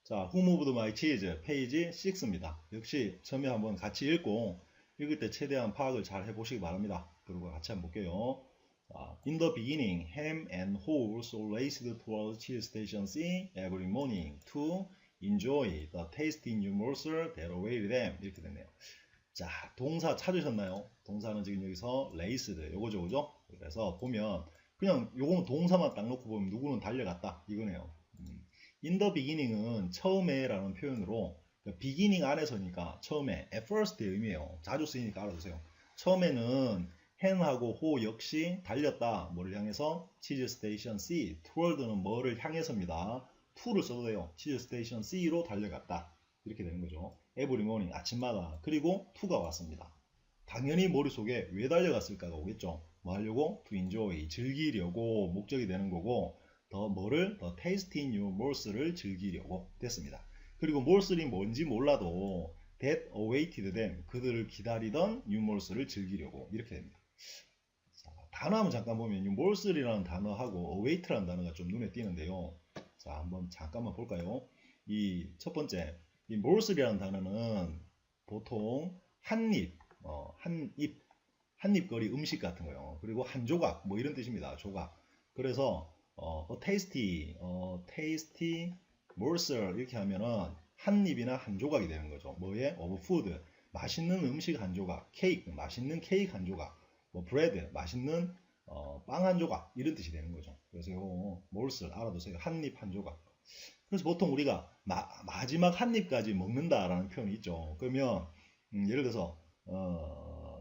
자, Who Moved My Cheese 페이지 6입니다. 역시 처음에 한번 같이 읽고 읽을 때 최대한 파악을 잘 해보시기 바랍니다. 그리고 같이 한번 볼게요. 자, In the beginning, ham and hoes raced towards cheese station C every morning to enjoy the tasty new morsel that awaited them. 이렇게 됐네요. 자, 동사 찾으셨나요? 동사는 지금 여기서 raced, 요거죠, 그죠? 그래서 보면 그냥 요거는 동사만 딱 놓고 보면 누구는 달려갔다 이거네요. In the beginning은 처음에 라는 표현으로 beginning 안에서니까 처음에 at first의 의미예요. 자주 쓰이니까 알아두세요. 처음에는 ham하고 who 역시 달렸다. 뭐를 향해서? cheese station C. toward는 뭐를 향해서입니다. to를 써도 돼요. cheese station C로 달려갔다. 이렇게 되는 거죠. every morning 아침마다. 그리고 to가 왔습니다. 당연히 머릿속에 왜 달려갔을까가 오겠죠. 뭐 하려고? to enjoy 즐기려고 목적이 되는 거고 더 tasty new morsel을 즐기려고 됐습니다. 그리고 morsel이 뭔지 몰라도 that awaited them 그들을 기다리던 new morsel을 즐기려고 이렇게 됩니다. 자, 단어 한번 잠깐 보면 이 morsel이라는 단어하고 await라는 단어가 좀 눈에 띄는데요. 자, 한번 잠깐만 볼까요? 이 첫 번째 이 morsel이라는 단어는 보통 한입 한입거리 음식 같은 거요. 그리고 한 조각 뭐 이런 뜻입니다. 조각. 그래서 tasty morsel 이렇게 하면은 한 입이나 한 조각이 되는 거죠. 뭐에? of food 맛있는 음식 한 조각, 케이크 맛있는 케이크 한 조각, 뭐 bread 맛있는 빵 한 조각 이런 뜻이 되는 거죠. 그래서 요 morsel 알아두세요. 한 입 한 조각. 그래서 보통 우리가 마지막 한 입까지 먹는다라는 표현이 있죠. 그러면 예를 들어서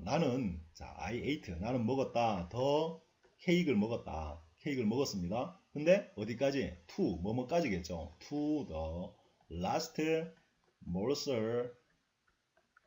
나는 자 I ate 나는 먹었다 더 케이크를 먹었다. 케이크를 먹었습니다. 근데 어디까지? to 뭐뭐까지겠죠. to the last morsel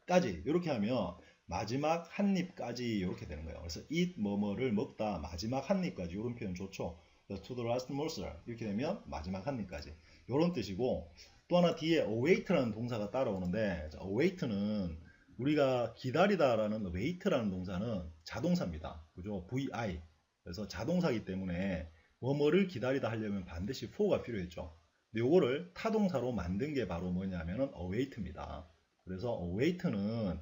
까지 이렇게 하면 마지막 한 입까지 이렇게 되는 거예요. 그래서 eat 뭐뭐를 먹다 마지막 한 입까지 이런 표현 좋죠. to the last morsel 이렇게 되면 마지막 한 입까지 이런 뜻이고 또 하나 뒤에 await라는 동사가 따라오는데 await는 우리가 기다리다라는 wait라는 동사는 자동사입니다. 그죠? vi 그래서 자동사이기 때문에 뭐뭐를 기다리다 하려면 반드시 for가 필요했죠. 근데 요거를 타동사로 만든 게 바로 뭐냐면은 await입니다. 그래서 await는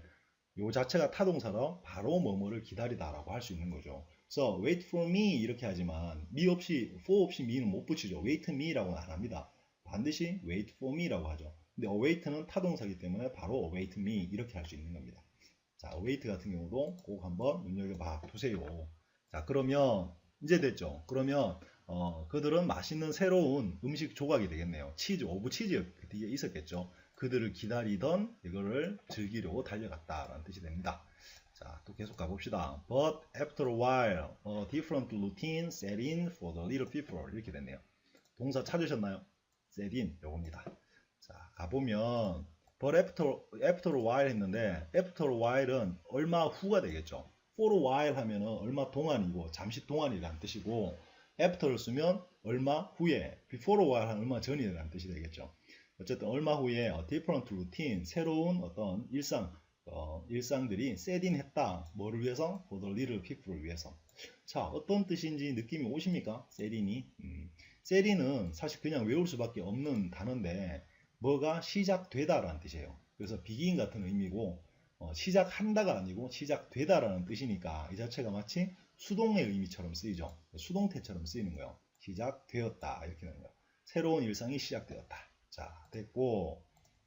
요 자체가 타동사로 바로 뭐뭐를 기다리다라고 할 수 있는 거죠. 그래서 wait for me 이렇게 하지만 me 없이 for 없이 me는 못 붙이죠. wait me라고는 안 합니다. 반드시 wait for me라고 하죠. 근데 await는 타동사이기 때문에 바로 await me 이렇게 할 수 있는 겁니다. 자, await 같은 경우도 꼭 한번 눈여겨봐 두세요. 자, 그러면 이제 됐죠. 그러면 그들은 맛있는 새로운 음식 조각이 되겠네요. 치즈, 오브 치즈 뒤에 있었겠죠. 그들을 기다리던 이거를 즐기려고 달려갔다라는 뜻이 됩니다. 자, 또 계속 가봅시다. But after a while, a different routine set in for the little people. 이렇게 됐네요. 동사 찾으셨나요? set in, 요겁니다. 자, 가보면 But after a while 했는데 after a while은 얼마 후가 되겠죠. for a while 하면은 얼마 동안이고 잠시 동안이라는 뜻이고 after를 쓰면 얼마 후에 before a while 하면 얼마 전이라는 뜻이 되겠죠. 어쨌든 얼마 후에 different routine 새로운 어떤 일상들이 set in 했다. 뭐를 위해서? for the little people을 위해서. 자, 어떤 뜻인지 느낌이 오십니까? set in이 set in은 사실 그냥 외울 수밖에 없는 단어인데 뭐가 시작되다라는 뜻이에요. 그래서 begin 같은 의미고 시작한다가 아니고 시작되다라는 뜻이니까 이 자체가 마치 수동의 의미처럼 쓰이죠. 수동태처럼 쓰이는 거예요. 시작되었다 이렇게 되는 거예요. 새로운 일상이 시작되었다. 자, 됐고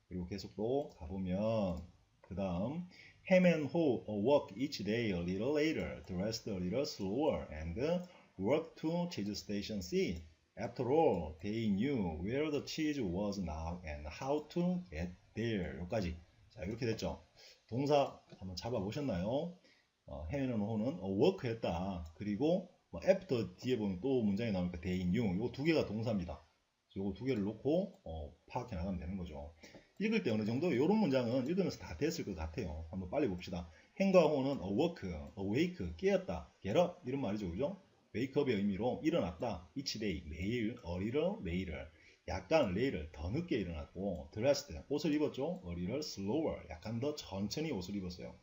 그리고 계속 또 가보면 그 다음 Ham and Ho work each day a little later, dressed a little slower, and worked to cheese station C. After all, they knew where the cheese was now and how to get there. 여기까지. 자, 이렇게 됐죠. 동사 한번 잡아보셨나요? ham은 ho는 work 했다. 그리고 뭐 after 뒤에 보면 또 문장이 나오니까 they knew. 이거 두 개가 동사입니다. 요거 두 개를 놓고 파악해 나가면 되는 거죠. 읽을 때 어느 정도 이런 문장은 읽으면서 다 됐을 것 같아요. 한번 빨리 봅시다. ham과 ho는 work, awake, 깨었다, get up 이런 말이죠. 그죠? wake up의 의미로 일어났다. each day, 매일, a little later, 약간 later, 더 늦게 일어났고 dressed, 옷을 입었죠. a little slower, 약간 더 천천히 옷을 입었어요.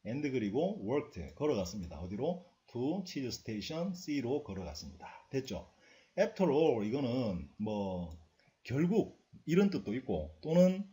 and 그리고 worked, 걸어갔습니다. 어디로? to cheese station C로 걸어갔습니다. 됐죠? After all, 이거는 뭐 결국 이런 뜻도 있고 또는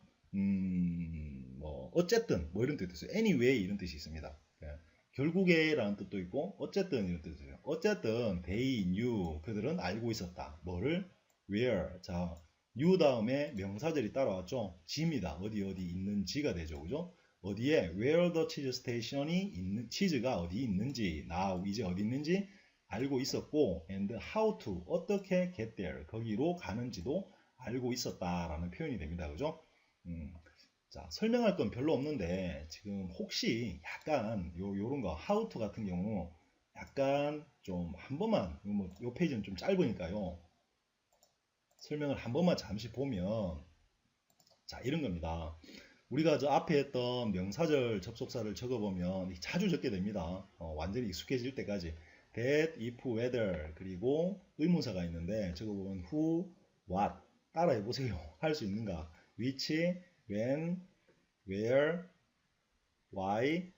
뭐 어쨌든 뭐 이런 뜻도 있어요. anyway 이런 뜻이 있습니다. 예. 결국에라는 뜻도 있고 어쨌든 이런 뜻이 있어요. 어쨌든 they knew 그들은 알고 있었다. 뭐를? where. 자, knew 다음에 명사절이 따라왔죠. 지입니다. 어디 있는지가 되죠. 그죠? 어디에 where the cheese station이 있는 치즈가 어디 있는지 now 이제 어디 있는지 알고 있었고 and how to 어떻게 get there 거기로 가는지도 알고 있었다라는 표현이 됩니다. 그죠? 자, 설명할 건 별로 없는데 지금 혹시 약간 요런 거 how to 같은 경우 약간 좀 한 번만 요 페이지는 좀 짧으니까요. 설명을 한 번만 잠시 보면 자, 이런 겁니다. 우리가 저 앞에 했던 명사절 접속사를 적어보면 자주 적게 됩니다. 완전히 익숙해질 때까지 that, if, whether 그리고 의문사가 있는데 적어보면 who, what 따라해보세요. 할 수 있는가? which, when, where, why,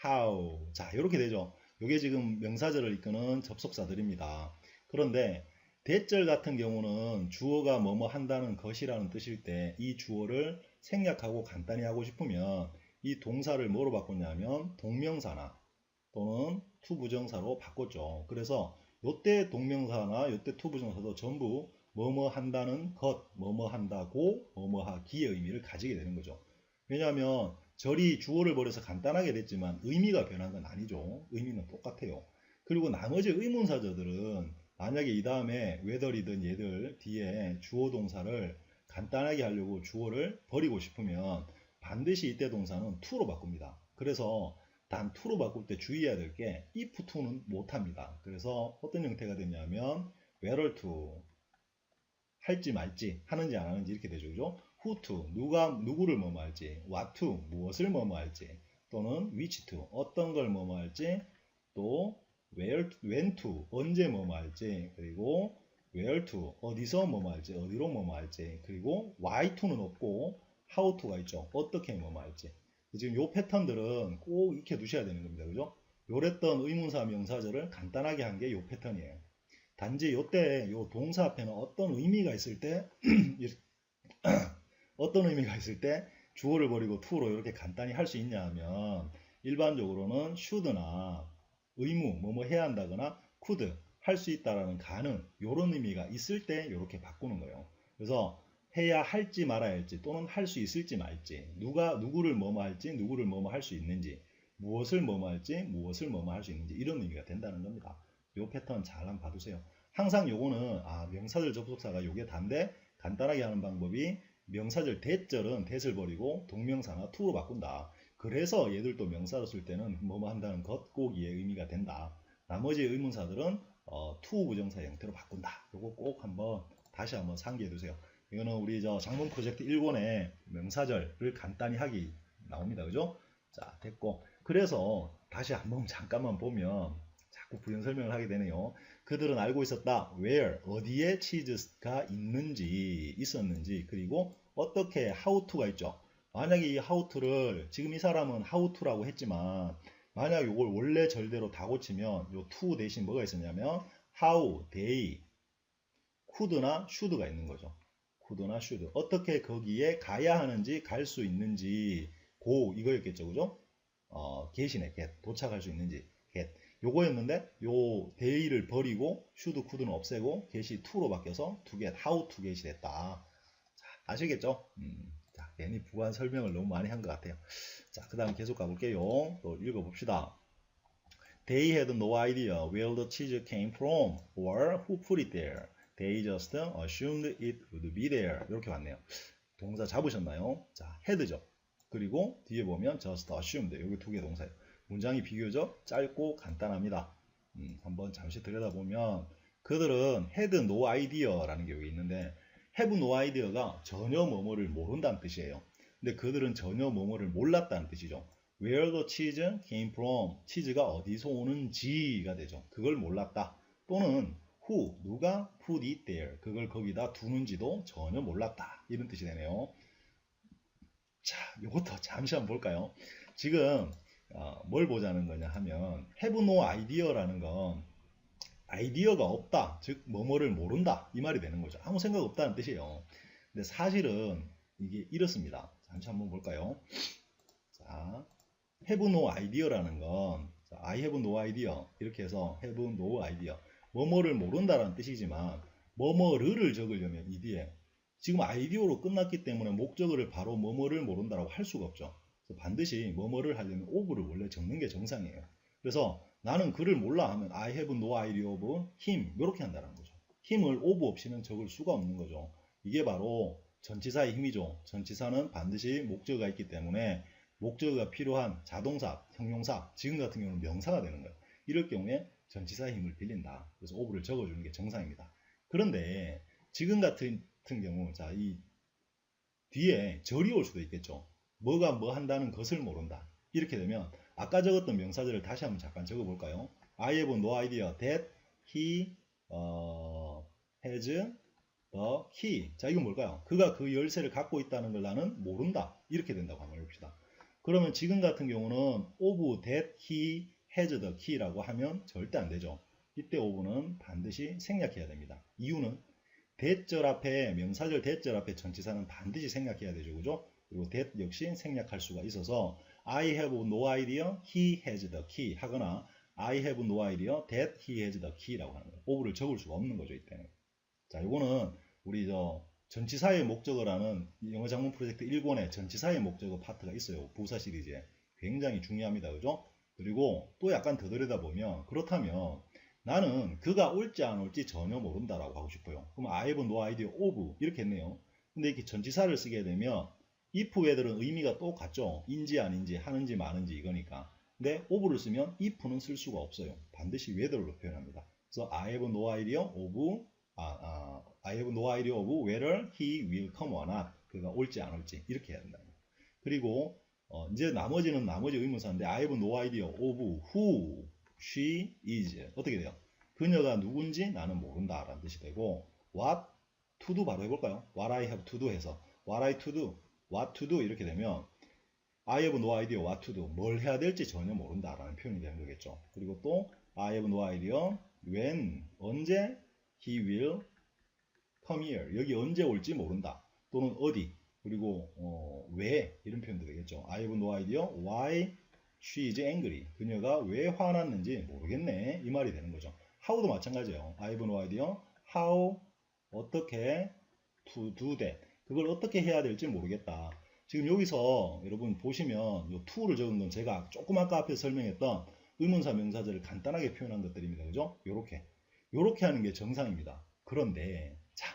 how 자 이렇게 되죠. 이게 지금 명사절을 이끄는 접속사들입니다. 그런데 대절 같은 경우는 주어가 뭐뭐 한다는 것이라는 뜻일 때 이 주어를 생략하고 간단히 하고 싶으면 이 동사를 뭐로 바꿨냐면 동명사나 또는 투부정사로 바꿨죠. 그래서 요때 동명사나 요때 투부정사도 전부 뭐뭐 한다는 것, 뭐뭐 한다고, 뭐뭐 하기의 의미를 가지게 되는 거죠. 왜냐하면 절이 주어를 버려서 간단하게 됐지만 의미가 변한 건 아니죠. 의미는 똑같아요. 그리고 나머지 의문사절들은 만약에 이 다음에 whether이든 얘들 뒤에 주어 동사를 간단하게 하려고 주어를 버리고 싶으면 반드시 이때 동사는 to로 바꿉니다. 그래서 단 to로 바꿀 때 주의해야 될 게 if to는 못합니다. 그래서 어떤 형태가 되냐면 whether to 할지 말지 하는지 안 하는지 이렇게 되죠. 그죠? who to 누구를 뭐뭐 할지 what to 무엇을 뭐뭐 할지 또는 which to 어떤 걸 뭐뭐 할지 또 when to 언제 뭐뭐 할지 그리고 where to 어디서 뭐뭐 할지 어디로 뭐뭐 할지 그리고 why to는 없고 how to가 있죠. 어떻게 뭐뭐 할지 지금 요 패턴들은 꼭 익혀 두셔야 되는 겁니다. 그죠? 요랬던 의문사 명사절을 간단하게 한 게 요 패턴이에요. 단지 요때 요 동사 앞에는 어떤 의미가 있을 때 어떤 의미가 있을 때 주어를 버리고 to로 이렇게 간단히 할 수 있냐 하면 일반적으로는 should나 의무 뭐뭐 해야 한다거나 could 할 수 있다라는 가능 요런 의미가 있을 때 이렇게 바꾸는 거예요. 그래서 해야 할지 말아야 할지 또는 할 수 있을지 말지 누구를 뭐뭐 할지 누구를 뭐뭐 할 수 있는지 무엇을 뭐뭐 할지 무엇을 뭐뭐 할 수 있는지 이런 의미가 된다는 겁니다. 요 패턴 잘 한번 봐두세요. 항상 요거는 명사절 접속사가 요게 단데 간단하게 하는 방법이 명사절 대절은 that을 버리고 동명사나 to로 바꾼다. 그래서 얘들도 명사로 쓸 때는 뭐뭐 한다는 것, 꼭이의 의미가 된다. 나머지 의문사들은 to 부정사 형태로 바꾼다. 요거 꼭 한번 다시 한번 상기해 두세요. 이거는 우리 저 장문 프로젝트 1권에 명사절을 간단히 하기 나옵니다. 그죠? 자, 됐고. 그래서 다시 한번 잠깐만 보면 자꾸 부연 설명을 하게 되네요. 그들은 알고 있었다. where, 어디에 치즈가 있었는지, 그리고 어떻게 how to가 있죠. 만약에 이 how to를 지금 이 사람은 how to라고 했지만 만약 이걸 원래 절대로 다 고치면 요 to 대신 뭐가 있었냐면 how, they, could나 should가 있는 거죠. could나 should. 어떻게 거기에 가야 하는지, 갈 수 있는지, go 이거였겠죠. 그죠? get이네, get. 도착할 수 있는지, get. 요거였는데 요 day를 버리고 should, could는 없애고 get이 to로 바뀌어서 to get, how to get이 됐다. 자, 아시겠죠? 자, 괜히 부관 설명을 너무 많이 한 것 같아요. 자, 그 다음 계속 가볼게요. 또 읽어봅시다. They had no idea where the cheese came from or who put it there. They just assumed it would be there. 이렇게 왔네요. 동사 잡으셨나요? 자, had죠. 그리고 뒤에 보면 just assumed. 여기 두 개 동사예요. 문장이 비교적 짧고 간단합니다. 한번 잠시 들여다보면 그들은 had no idea라는 게 여기 있는데 have no idea가 전혀 뭐뭐를 모른다는 뜻이에요. 근데 그들은 전혀 뭐뭐를 몰랐다는 뜻이죠. Where the cheese came from, 치즈가 어디서 오는지가 되죠. 그걸 몰랐다. 또는 who, 누가 put it there, 그걸 거기다 두는지도 전혀 몰랐다. 이런 뜻이 되네요. 자, 이것도 잠시 한번 볼까요? 지금 뭘 보자는 거냐 하면 have no idea라는 건 아이디어가 없다, 즉 뭐뭐를 모른다 이 말이 되는 거죠. 아무 생각 없다는 뜻이에요. 근데 사실은 이게 이렇습니다. 잠시 한번 볼까요? 자, have no idea라는 건 자, I have no idea 이렇게 해서 have no idea 뭐뭐를 모른다라는 뜻이지만 뭐뭐를 적으려면 이 뒤에 지금 idea로 끝났기 때문에 목적어를 바로 뭐뭐를 모른다라고 할 수가 없죠. 그래서 반드시 뭐뭐를 하려면 of를 원래 적는 게 정상이에요. 그래서 나는 그를 몰라 하면 I have no idea of him 이렇게 한다는 거죠. 힘을 of 없이는 적을 수가 없는 거죠. 이게 바로 전치사의 힘이죠. 전치사는 반드시 목적어가 있기 때문에 목적어가 필요한 자동사, 형용사, 지금 같은 경우는 명사가 되는 거예요. 이럴 경우에 전치사의 힘을 빌린다. 그래서 of를 적어주는 게 정상입니다. 그런데 지금 같은 경우 자, 이 뒤에 절이 올 수도 있겠죠. 뭐가 뭐 한다는 것을 모른다. 이렇게 되면 아까 적었던 명사들을 다시 한번 잠깐 적어볼까요? I have no idea that he has the key. 자, 이건 뭘까요? 그가 그 열쇠를 갖고 있다는 걸 나는 모른다. 이렇게 된다고 한번 해봅시다. 그러면 지금 같은 경우는 of that he has the key라고 하면 절대 안 되죠. 이때 of는 반드시 생략해야 됩니다. 이유는 대절 앞에 명사절 대절 앞에 전치사는 반드시 생략해야 되죠. 그죠? 그리고 that 역시 생략할 수가 있어서 I have no idea he has the key 하거나 I have no idea that he has the key라고 하는 거예요. of를 적을 수가 없는 거죠. 이때는. 자, 요거는 우리 전치사의 목적어라는 영어 작문 프로젝트 1권에 전치사의 목적어 파트가 있어요. 부사 시리즈에. 굉장히 중요합니다. 그죠? 그리고 또 약간 더 들여다보면 그렇다면 나는 그가 올지 안 올지 전혀 모른다라고 하고 싶어요. 그럼 I have no idea of 이렇게 했네요. 근데 이렇게 전치사를 쓰게 되면 if whether는 의미가 똑같죠. 인지 아닌지 하는지 마는지 이거니까. 근데 of를 쓰면 if는 쓸 수가 없어요. 반드시 whether로 표현합니다. 그래서 I have no idea of I have no idea of whether he will come or not. 그가 올지 안 올지 이렇게 해야 된다. 그리고 이제 나머지는 나머지 의문사인데 I have no idea of who she is. 어떻게 돼요? 그녀가 누군지 나는 모른다 라는 뜻이 되고 what to do 바로 해볼까요? what I have to do 해서 what I to do, what to do 이렇게 되면 I have no idea what to do. 뭘 해야 될지 전혀 모른다 라는 표현이 되는 거겠죠. 그리고 또 I have no idea when 언제 he will come here. 여기 언제 올지 모른다. 또는 어디. 그리고 왜 이런 표현도 되겠죠. I have no idea why she is angry. 그녀가 왜 화났는지 모르겠네. 이 말이 되는 거죠. how도 마찬가지예요. I have no idea how 어떻게 to do that. 그걸 어떻게 해야 될지 모르겠다. 지금 여기서 여러분 보시면 요 to를 적은 건 제가 조금 아까 앞에 설명했던 의문사 명사절을 간단하게 표현한 것들입니다. 그죠? 요렇게 하는 게 정상입니다. 그런데 자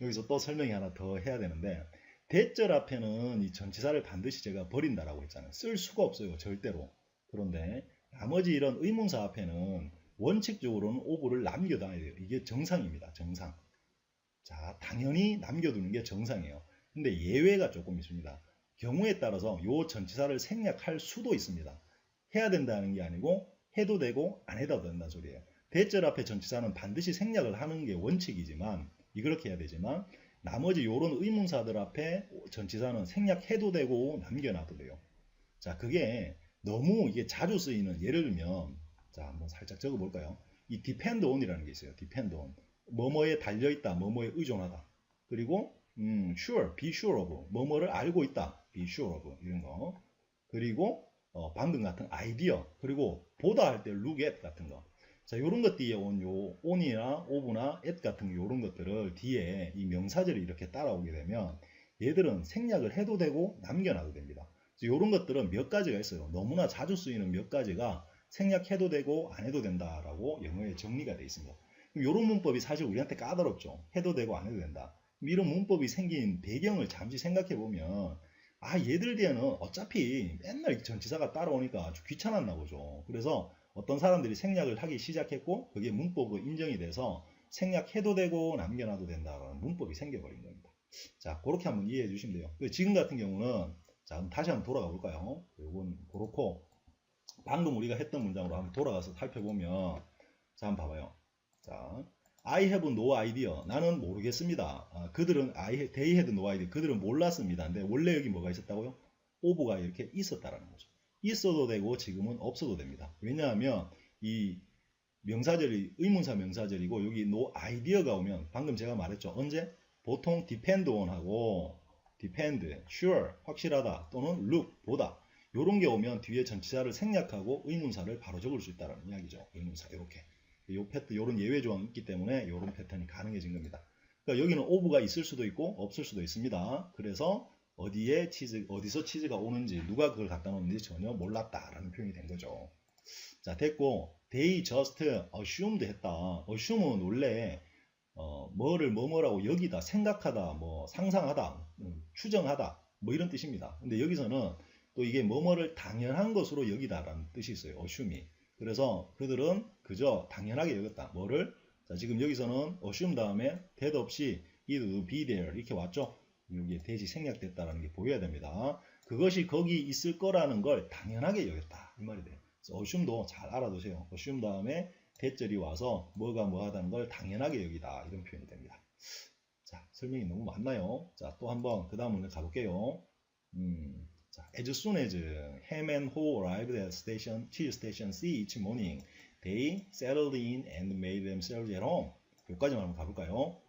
여기서 또 설명이 하나 더 해야 되는데 대절 앞에는 이 전치사를 반드시 제가 버린다라고 했잖아요. 쓸 수가 없어요. 절대로. 그런데 나머지 이런 의문사 앞에는 원칙적으로는 of를 남겨둬야 돼요. 이게 정상입니다. 정상. 자, 당연히 남겨두는 게 정상이에요. 근데 예외가 조금 있습니다. 경우에 따라서 요 전치사를 생략할 수도 있습니다. 해야 된다는 게 아니고 해도 되고 안 해도 된다는 소리예요. 대절 앞에 전치사는 반드시 생략을 하는 게 원칙이지만 이렇게 해야 되지만 나머지 요런 의문사들 앞에 전치사는 생략해도 되고 남겨놔도 돼요. 자, 그게 너무 이게 자주 쓰이는 예를 들면 자, 한번 살짝 적어볼까요? 이 depend on이라는 게 있어요. depend on. 뭐뭐에 달려있다. 뭐뭐에 의존하다. 그리고 sure, be sure of. 뭐뭐를 알고 있다. be sure of. 이런 거. 그리고 방금 같은 idea. 그리고 보다 할 때 look at 같은 거. 자, 요런 것 뒤에 온 요 on이나 of나 at 같은 요런 것들을 뒤에 이 명사절이 이렇게 따라오게 되면 얘들은 생략을 해도 되고 남겨놔도 됩니다. 요런 것들은 몇 가지가 있어요. 너무나 자주 쓰이는 몇 가지가 생략해도 되고 안 해도 된다라고 영어에 정리가 되어 있습니다. 요런 문법이 사실 우리한테 까다롭죠. 해도 되고 안 해도 된다. 이런 문법이 생긴 배경을 잠시 생각해 보면 얘들 뒤에는 어차피 맨날 전치사가 따라오니까 아주 귀찮았나 보죠. 그래서 어떤 사람들이 생략을 하기 시작했고 그게 문법으로 인정이 돼서 생략해도 되고 남겨놔도 된다라는 문법이 생겨버린 겁니다. 자, 그렇게 한번 이해해 주시면 돼요. 지금 같은 경우는 자, 다시 한번 돌아가 볼까요? 이건 그렇고 방금 우리가 했던 문장으로 한번 돌아가서 살펴보면 자, 한번 봐봐요. 자, I have no idea. 나는 모르겠습니다. 그들은 they had no idea. 그들은 몰랐습니다. 근데 원래 여기 뭐가 있었다고요? of가 이렇게 있었다라는 거죠. 있어도 되고 지금은 없어도 됩니다. 왜냐하면 이 명사절이 의문사 명사절이고 여기 no idea가 오면 방금 제가 말했죠. 언제? 보통 depend on하고 depend, sure, 확실하다 또는 look, 보다 요런 게 오면 뒤에 전치사를 생략하고 의문사를 바로 적을 수 있다는 이야기죠. 의문사 이렇게. 요 패턴, 요런 예외 조항이 있기 때문에 요런 패턴이 가능해진 겁니다. 그러니까 여기는 오브가 있을 수도 있고 없을 수도 있습니다. 그래서 어디서 치즈가 오는지 누가 그걸 갖다 놓는지 전혀 몰랐다라는 표현이 된 거죠. 자, 됐고 they just assumed 했다. assume은 원래 뭐라고 여기다, 생각하다, 뭐 상상하다, 추정하다 뭐 이런 뜻입니다. 근데 여기서는 또 이게 뭐뭐를 당연한 것으로 여기다라는 뜻이 있어요. assume이. 그래서 그들은 그저 당연하게 여겼다. 뭐를? 자, 지금 여기서는 assume 다음에 that 없이 it would be there 이렇게 왔죠. 여기에 대시 생략됐다라는 게 보여야 됩니다. 그것이 거기 있을 거라는 걸 당연하게 여겼다. 이 말이 돼요. 그래서 assume도 잘 알아두세요. assume 다음에 대절이 와서 뭐가 뭐하다는 걸 당연하게 여기다. 이런 표현이 됩니다. 자, 설명이 너무 많나요? 자, 또 한번 그 다음 문제 가볼게요. 자, as soon as Ham and Ho arrived at cheese station C each morning, they settled in and made themselves at home. 여기까지만 한번 가볼까요?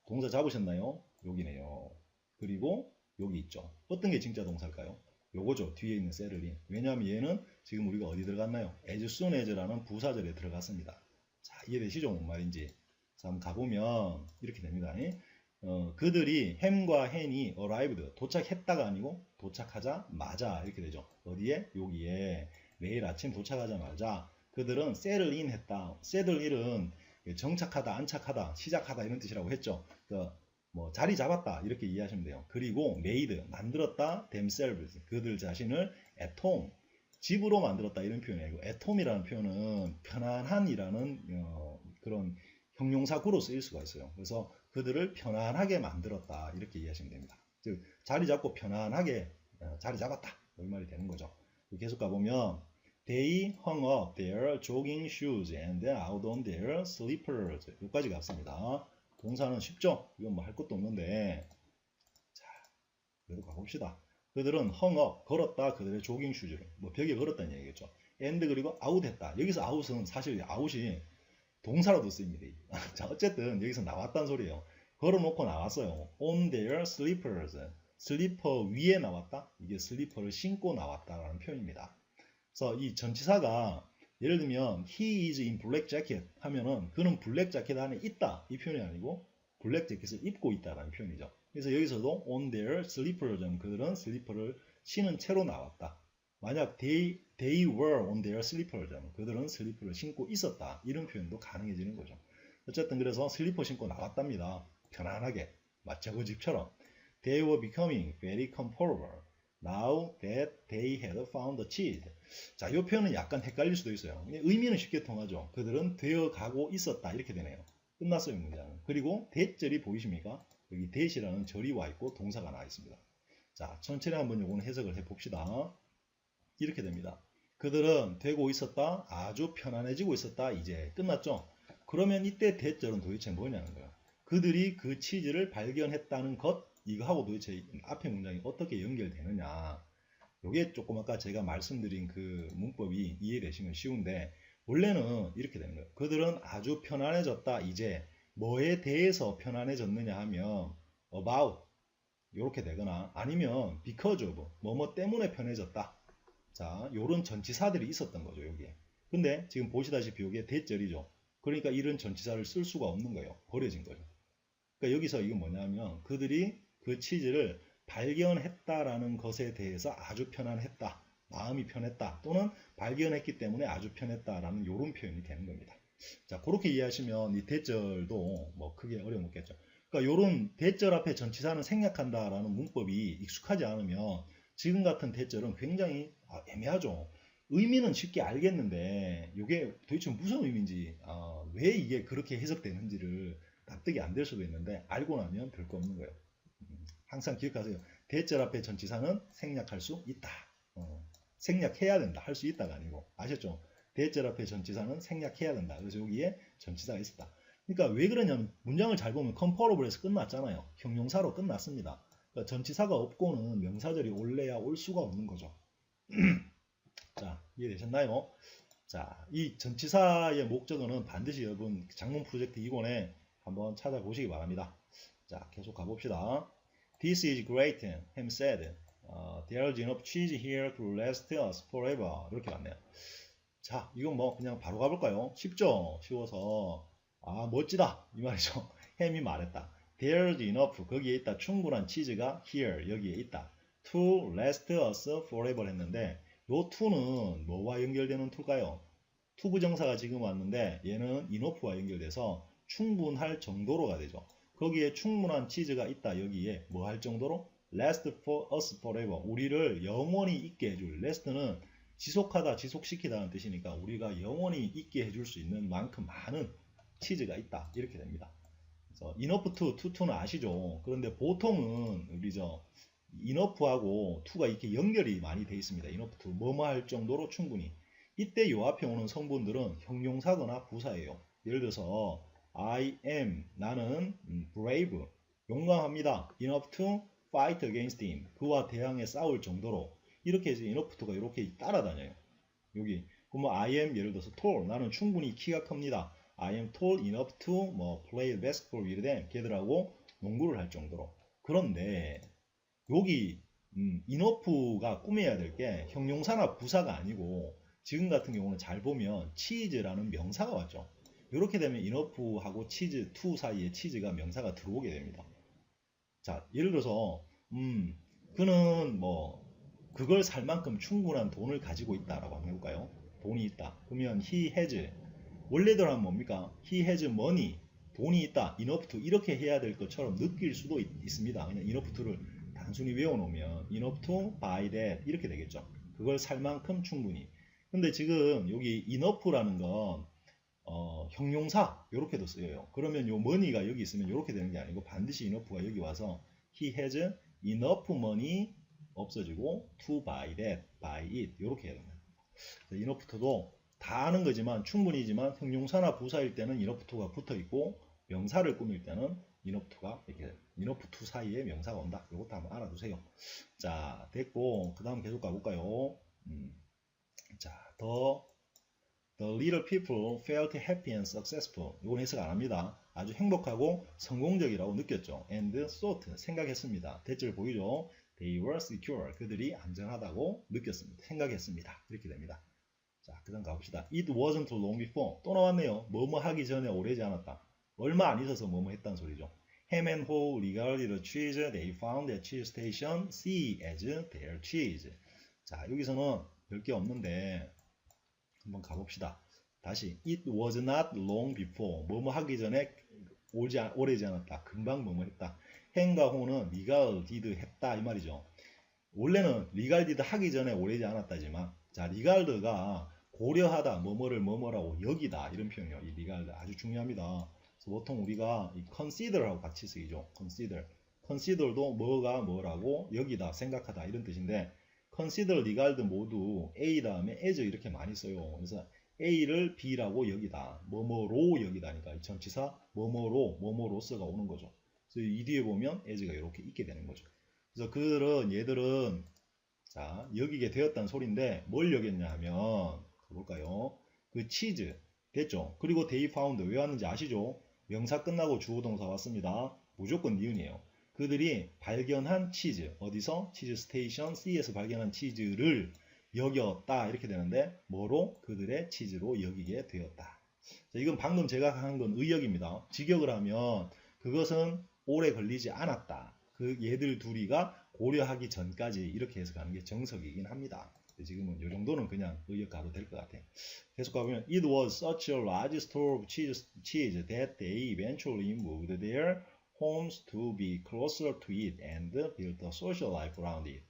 동사 잡으셨나요? 여기네요. 그리고 여기 있죠. 어떤 게 진짜 동사일까요? 요거죠. 뒤에 있는 settle in. 왜냐하면 얘는 지금 우리가 어디 들어갔나요? as soon as라는 부사절에 들어갔습니다. 자, 이해되시죠? 뭔 말인지. 자, 한번 가보면 이렇게 됩니다. 그들이 햄과 헨이 arrived, 도착했다가 아니고 도착하자마자 이렇게 되죠. 어디에? 여기에. 매일 아침 도착하자마자 그들은 settle in 했다. settle in은 정착하다, 안착하다, 시작하다 이런 뜻이라고 했죠. 뭐 자리 잡았다 이렇게 이해하시면 돼요. 그리고 made, 만들었다, themselves, 그들 자신을 at home, 집으로 만들었다 이런 표현이에요. at home이라는 표현은 편안한이라는 그런 형용사구로 쓰일 수가 있어요. 그래서 그들을 편안하게 만들었다 이렇게 이해하시면 됩니다. 즉 자리 잡고 편안하게 자리 잡았다 이 말이 되는 거죠. 계속 가보면 they hung up their jogging shoes and out on their slippers. 여기까지 갔습니다. 동사는 쉽죠? 이건 뭐 할 것도 없는데. 자, 그래도 가봅시다. 그들은 hung up, 걸었다. 그들의 조깅 슈즈를. 뭐 벽에 걸었다는 얘기겠죠. and 그리고 out 했다. 여기서 out은 사실 out이 동사로도 쓰입니다. 자, 어쨌든 여기서 나왔단 소리예요. 걸어놓고 나왔어요. on their slippers. 슬리퍼 위에 나왔다. 이게 슬리퍼를 신고 나왔다라는 표현입니다. 그래서 이 전치사가 예를 들면 he is in black jacket 하면은 그는 블랙 자켓 안에 있다 이 표현이 아니고 블랙 자켓을 입고 있다라는 표현이죠. 그래서 여기서도 on their slippers 그들은 슬리퍼를 신은 채로 나왔다. 만약 they were on their slippers 그들은 슬리퍼를 신고 있었다 이런 표현도 가능해지는 거죠. 어쨌든 그래서 슬리퍼 신고 나왔답니다. 편안하게 마치 그 집처럼 they were becoming very comfortable. Now that they had found the cheese. 자, 이 표현은 약간 헷갈릴 수도 있어요. 의미는 쉽게 통하죠. 그들은 되어 가고 있었다. 이렇게 되네요. 끝났어요, 문장은. 그리고 대절이 보이십니까? 여기 대시라는 절이 와 있고 동사가 나와 있습니다. 자, 천천히 한번 요거는 해석을 해 봅시다. 이렇게 됩니다. 그들은 되고 있었다. 아주 편안해지고 있었다. 이제 끝났죠? 그러면 이때 대절은 도대체 뭐냐는 거예요. 그들이 그 치즈를 발견했다는 것, 이거하고 도대체 앞에 문장이 어떻게 연결되느냐. 요게 조금 아까 제가 말씀드린 그 문법이 이해되시면 쉬운데 원래는 이렇게 되는 거예요. 그들은 아주 편안해졌다. 이제 뭐에 대해서 편안해졌느냐 하면 about 이렇게 되거나 아니면 because of 뭐뭐 때문에 편해졌다. 자, 요런 전치사들이 있었던 거죠. 여기에. 근데 지금 보시다시피 이게 대절이죠. 그러니까 이런 전치사를 쓸 수가 없는 거예요. 버려진 거죠. 그러니까 여기서 이건 뭐냐면 그들이 그 치즈를 발견했다라는 것에 대해서 아주 편안했다. 마음이 편했다. 또는 발견했기 때문에 아주 편했다라는 이런 표현이 되는 겁니다. 자, 그렇게 이해하시면 이 대절도 뭐 크게 어려움 없겠죠. 그러니까 이런 대절 앞에 전치사는 생략한다라는 문법이 익숙하지 않으면 지금 같은 대절은 굉장히 애매하죠. 의미는 쉽게 알겠는데 이게 도대체 무슨 의미인지 왜 이게 그렇게 해석되는지를 납득이 안 될 수도 있는데 알고 나면 별거 없는 거예요. 항상 기억하세요. 대절 앞에 전치사는 생략할 수 있다. 생략해야 된다. 할 수 있다가 아니고. 아셨죠? 대절 앞에 전치사는 생략해야 된다. 그래서 여기에 전치사가 있었다. 그러니까 왜 그러냐면 문장을 잘 보면 comparable에서 끝났잖아요. 형용사로 끝났습니다. 그러니까 전치사가 없고는 명사절이 올래야 올 수가 없는 거죠. 자, 이해되셨나요? 자, 이 전치사의 목적어는 반드시 여러분 장문 프로젝트 2권에 한번 찾아보시기 바랍니다. 자, 계속 가봅시다. This is great, Ham said. There's enough cheese here to last us forever. 이렇게 왔네요. 자, 이건 뭐 그냥 바로 가볼까요? 쉽죠? 쉬워서. 아, 멋지다. 이 말이죠. 햄이 말했다. There's enough. 거기에 있다. 충분한 치즈가 here. 여기에 있다. To last us forever 했는데 요 to는 뭐와 연결되는 to일까요? to 부정사가 지금 왔는데 얘는 enough와 연결돼서 충분할 정도로가 되죠. 거기에 충분한 치즈가 있다. 여기에 뭐 할 정도로? last for us forever. 우리를 영원히 있게 해줄. last는 지속하다, 지속시키다는 뜻이니까 우리가 영원히 있게 해줄 수 있는 만큼 많은 치즈가 있다. 이렇게 됩니다. 그래서 enough to는 아시죠? 그런데 보통은 우리 enough하고 to가 이렇게 연결이 많이 돼 있습니다. enough to 뭐뭐 할 정도로 충분히. 이때 요 앞에 오는 성분들은 형용사거나 부사예요. 예를 들어서 I am 나는 brave 용감합니다. enough to fight against him 그와 대항해 싸울 정도로 이렇게 해서 enough to가 이렇게 따라다녀요. 여기 그러면 I am 예를 들어서 tall 나는 충분히 키가 큽니다. I am tall enough to 뭐 play basketball 이래 걔들하고 농구를 할 정도로. 그런데 여기 enough가 꾸며야 될 게 형용사나 부사가 아니고 지금 같은 경우는 잘 보면 치즈라는 명사가 왔죠. 이렇게 되면 enough하고 치즈, to 사이에 치즈가 명사가 들어오게 됩니다. 자, 예를 들어서 그는 뭐 그걸 살 만큼 충분한 돈을 가지고 있다라고 한번 해볼까요? 돈이 있다. 그러면 he has 원래대로 하면 뭡니까? he has money 돈이 있다. enough to 이렇게 해야 될 것처럼 느낄 수도 있습니다. 그냥 enough to를 단순히 외워놓으면 enough to buy that 이렇게 되겠죠. 그걸 살 만큼 충분히. 근데 지금 여기 enough라는 건 형용사 이렇게도 쓰여요. 그러면 요 money가 여기 있으면 이렇게 되는 게 아니고 반드시 enough가 여기 와서 he has enough money 없어지고 to buy that, buy it 이렇게 해야 됩니다. enough to도 다 아는 거지만 충분히지만 형용사나 부사일 때는 enough to가 붙어 있고 명사를 꾸밀 때는 enough to가 이렇게 enough to 사이에 명사가 온다. 이것도 한번 알아두세요. 자, 됐고 그 다음 계속 가볼까요? 자, The little people felt happy and successful. 이건 해석 안 합니다. 아주 행복하고 성공적이라고 느꼈죠. And thought, 생각했습니다. 대절 보이죠? They were secure. 그들이 안전하다고 느꼈습니다. 생각했습니다. 이렇게 됩니다. 자, 그 다음 가봅시다. It wasn't long before. 또 나왔네요. 뭐뭐 하기 전에 오래지 않았다. 얼마 안 있어서 뭐뭐 했다는 소리죠. Ham and Ho regarded the cheese they found at cheese station C as their cheese. 자, 여기서는 별게 없는데 한번 가봅시다. 다시 It was not long before 뭐뭐 하기 전에 오래지 않았다. 금방 뭐뭐 했다. Ham과 Ho는 regarded 했다 이 말이죠. 원래는 regarded 하기 전에 오래지 않았다지만 자 regard가 고려하다 뭐뭐를 뭐뭐라고 여기다 이런 표현이에요. 이 regard 아주 중요합니다. 그래서 보통 우리가 이 consider하고 같이 쓰이죠. consider도 뭐가 뭐라고 여기다 생각하다 이런 뜻인데 consider, regard 모두 A 다음에 as 이렇게 많이 써요. 그래서 A를 B라고 여기다, 뭐뭐로 여기다니까 전치사 뭐뭐로서가 오는 거죠. 그래서 이 뒤에 보면 as가 이렇게 있게 되는 거죠. 그래서 얘들은 자 여기게 되었다는 소리인데 뭘 여겼냐 하면 볼까요? 그 치즈 됐죠? 그리고 they found 왜 왔는지 아시죠? 명사 끝나고 주어동사 왔습니다. 무조건 니은이에요. 그들이 발견한 치즈 어디서? 치즈 스테이션 C에서 발견한 치즈를 여겼다 이렇게 되는데 뭐로? 그들의 치즈로 여기게 되었다. 자, 이건 방금 제가 한 건 의역입니다. 직역을 하면 그것은 오래 걸리지 않았다. 그 얘들 둘이가 고려하기 전까지 이렇게 해석하는 게 정석이긴 합니다. 지금은 이 정도는 그냥 의역 가도 될 것 같아요. 계속 가보면 It was such a large store of cheese that they eventually moved their homes to be closer to it and build a social life around it.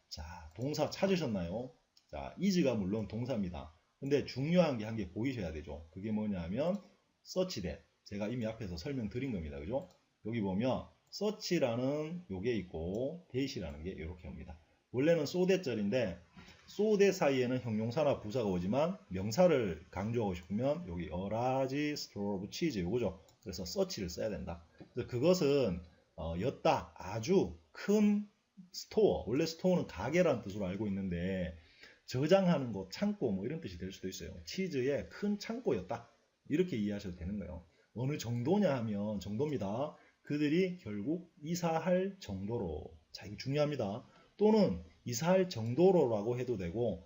자, 동사 찾으셨나요? 자, is가 물론 동사입니다. 근데 중요한 게 한 개 보이셔야 되죠. 그게 뭐냐면 such that. 제가 이미 앞에서 설명드린 겁니다. 그죠? 여기 보면 such라는 요게 있고 that이라는 게 이렇게 옵니다. 원래는 so that절인데 so that 사이에는 형용사나 부사가 오지만 명사를 강조하고 싶으면 여기 a large store of cheese 요거죠. 그래서 such를 써야 된다. 그래서 그것은 였다. 아주 큰 스토어. 원래 스토어는 가게라는 뜻으로 알고 있는데 저장하는 곳, 창고 뭐 이런 뜻이 될 수도 있어요. 치즈의 큰 창고였다. 이렇게 이해하셔도 되는 거예요. 어느 정도냐 하면 정도입니다. 그들이 결국 이사할 정도로. 자, 이거 중요합니다. 또는 이사할 정도로라고 해도 되고,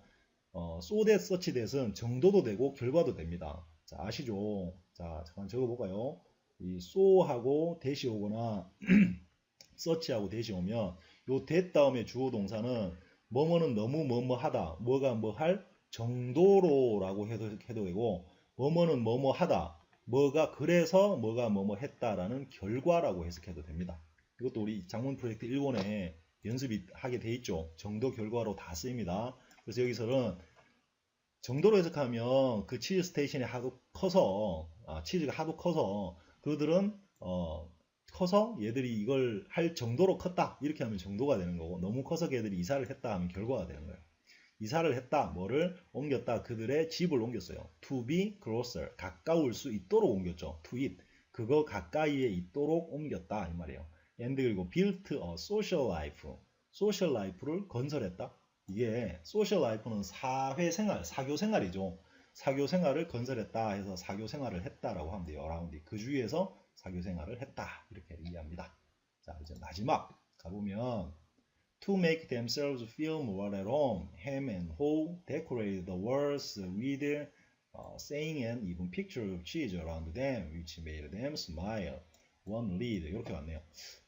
so that, such that은 정도도 되고 결과도 됩니다. 자, 아시죠? 자, 잠깐 적어볼까요? 이 so하고 that이 오거나 such하고 that이 오면 요 that 다음에 주어 동사는 뭐뭐는 너무 뭐뭐 하다, 뭐가 뭐 할 정도로라고 해도 되고, 뭐뭐는 뭐뭐 하다, 뭐가 그래서 뭐가 뭐뭐 했다라는 결과라고 해석해도 됩니다. 이것도 우리 장문 프로젝트 1권에 연습이 하게 돼 있죠. 정도 결과로 다 쓰입니다. 그래서 여기서는 정도로 해석하면 그 치즈 스테이션이 하도 커서 치즈가 하도 커서 그들은 커서 얘들이 이걸 할 정도로 컸다 이렇게 하면 정도가 되는 거고, 너무 커서 걔들이 이사를 했다 하면 결과가 되는 거예요. 이사를 했다, 뭐를 옮겼다, 그들의 집을 옮겼어요. to be closer, 가까울 수 있도록 옮겼죠. to it, 그거 가까이에 있도록 옮겼다 이 말이에요. and 그리고 built a social life, social life를 건설했다. 이게 social life는 사회생활, 사교생활이죠. 사교생활을 건설했다 해서 사교생활을 했다라고 하면 돼요. around, 그 주위에서 사교생활을 했다 이렇게 이해합니다. 자, 이제 마지막 가보면 to make themselves feel more at home, Ham and Ho decorated the walls with saying and even picture of cheese around them, which made them smile. One lead 이렇게 왔네요.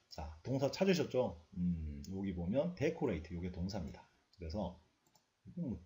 자, 동사 찾으셨죠? 여기 보면 decorate, 이게 동사입니다. 그래서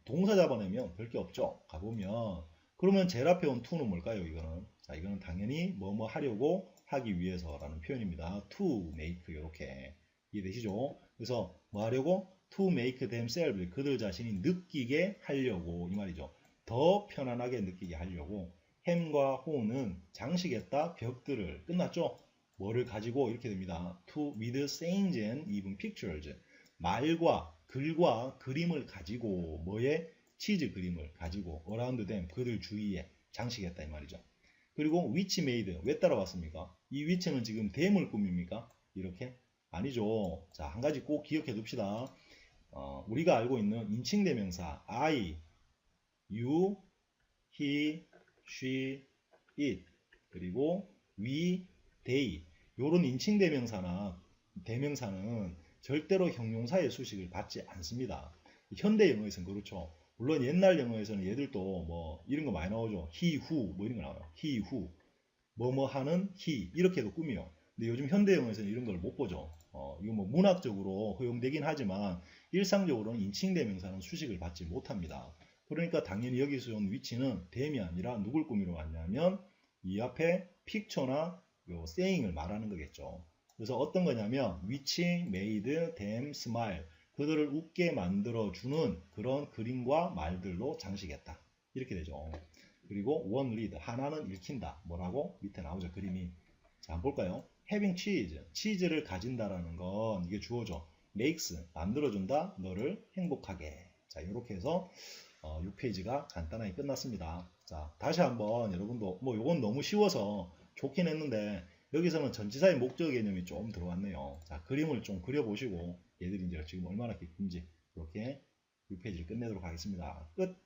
동사 잡아내면 별 게 없죠. 가보면 그러면 제일 앞에 온 to는 뭘까요? 이거는 자, 이거는 당연히 뭐뭐 하려고 하기 위해서라는 표현입니다. to make 이렇게 이해되시죠? 그래서 뭐 하려고? to make themselves, 그들 자신이 느끼게 하려고 이 말이죠. 더 편안하게 느끼게 하려고. 햄과 호는 장식했다 벽들을. 끝났죠? 뭐를 가지고 이렇게 됩니다. to with sayings and even pictures, 말과 글과 그림을 가지고, 뭐에? 치즈 그림을 가지고 around them, 그들 주위에 장식했다 이 말이죠. 그리고 which made, 왜 따라왔습니까? 이 which는 지금 대물 꾸밉니까? 이렇게? 아니죠. 자, 한 가지 꼭 기억해 둡시다. 우리가 알고 있는 인칭대명사 I, you, he, she, it, 그리고 we, they, 요런 인칭대명사나 대명사는 절대로 형용사의 수식을 받지 않습니다. 현대 영어에서는 그렇죠. 물론 옛날 영어에서는 얘들도 뭐 이런 거 많이 나오죠. he, who 뭐 이런 거 나와요. he, who, 뭐뭐 하는 he 이렇게도 꾸며요. 근데 요즘 현대 영어에서는 이런 걸 못 보죠. 이거 뭐 문학적으로 허용되긴 하지만 일상적으로는 인칭대명사는 수식을 받지 못합니다. 그러니까 당연히 여기서 온 위치는 them이 아니라 누굴 꾸미러 왔냐면 이 앞에 픽처나 요 saying을 말하는 거겠죠. 그래서 어떤 거냐면 which made them smile, 그들을 웃게 만들어주는 그런 그림과 말들로 장식했다. 이렇게 되죠. 그리고 one read, 하나는 읽힌다. 뭐라고? 밑에 나오죠. 그림이. 자, 한번 볼까요? having cheese, 치즈를 가진다라는 건 이게 주어죠. makes, 만들어준다. 너를 행복하게. 자, 이렇게 해서 6페이지가 간단하게 끝났습니다. 자, 다시 한번 여러분도 뭐 요건 너무 쉬워서 좋긴 했는데 여기서는 전치사의 목적 개념이 좀 들어왔네요. 자, 그림을 좀 그려보시고 얘들이 이제 지금 얼마나 기쁜지 이렇게 6페이지를 끝내도록 하겠습니다. 끝!